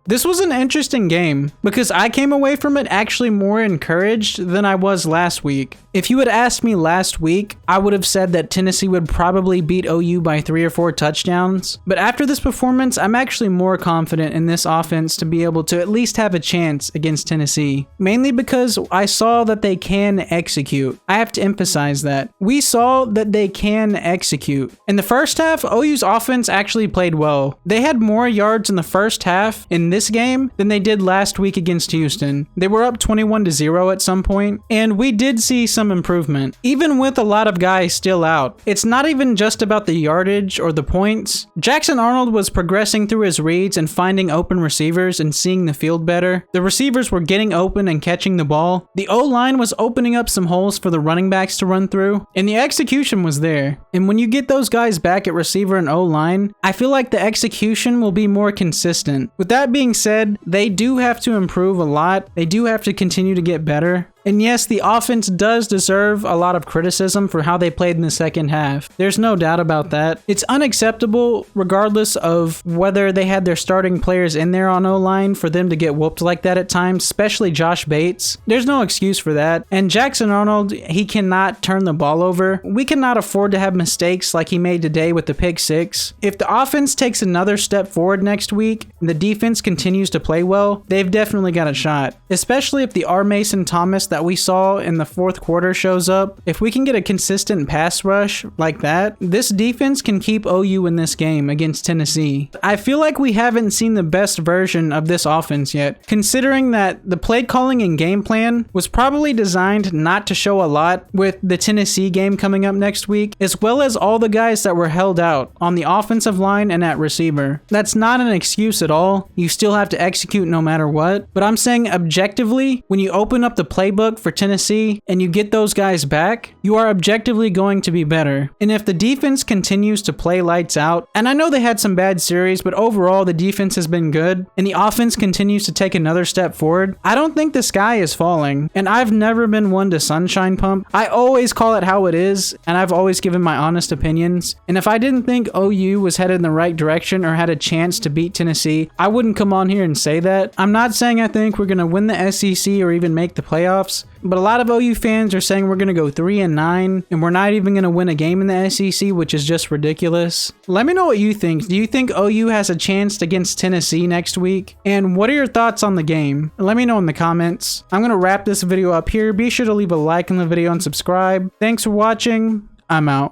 This was an interesting game because I came away from it actually more encouraged than I was last week. If you had asked me last week, I would have said that Tennessee would probably beat OU by 3 or 4 touchdowns. But after this performance, I'm actually more confident in this offense to be able to at least have a chance against Tennessee. Mainly because I saw that they can execute. I have to emphasize that. We saw that they can execute. In the first half, OU's offense actually played well. They had more yards in the first half in this game than they did last week against Houston. They were up 21-0 at some point, and we did see some improvement, even with a lot of guys still out. It's not even just about the yardage or the points. Jackson Arnold was progressing through his reads and finding open receivers and seeing the field better. The receivers were getting open and catching the ball. The O-line was opening up some holes for the running backs to run through, and the execution was there. And when you get those guys back at receiver and O-line, I feel like the execution will be more consistent. With that being said, they do have to improve a lot. They do have to continue to get better. And yes, the offense does deserve a lot of criticism for how they played in the second half. There's no doubt about that. It's unacceptable, regardless of whether they had their starting players in there on O-line, for them to get whooped like that at times, especially Josh Bates. There's no excuse for that. And Jackson Arnold, he cannot turn the ball over. We cannot afford to have mistakes like he made today with the pick 6. If the offense takes another step forward next week, and the defense continues to play well, they've definitely got a shot. Especially if the R. Mason Thomas that we saw in the fourth quarter shows up. If we can get a consistent pass rush like that, this defense can keep OU in this game against Tennessee. I feel like we haven't seen the best version of this offense yet, considering that the play calling and game plan was probably designed not to show a lot with the Tennessee game coming up next week, as well as all the guys that were held out on the offensive line and at receiver. That's not an excuse at all. You still have to execute no matter what, but I'm saying objectively, when you open up the playbook for Tennessee and you get those guys back, you are objectively going to be better. And if the defense continues to play lights out, and I know they had some bad series, but overall the defense has been good, and the offense continues to take another step forward, I don't think the sky is falling. And I've never been one to sunshine pump. I always call it how it is, and I've always given my honest opinions. And if I didn't think OU was headed in the right direction or had a chance to beat Tennessee, I wouldn't come on here and say that. I'm not saying I think we're going to win the SEC or even make the playoffs, but a lot of OU fans are saying we're going to go 3-9 and we're not even going to win a game in the SEC, which is just ridiculous. Let me know what you think. Do you think OU has a chance against Tennessee next week? And what are your thoughts on the game? Let me know in the comments. I'm going to wrap this video up here. Be sure to leave a like on the video and subscribe. Thanks for watching. I'm out.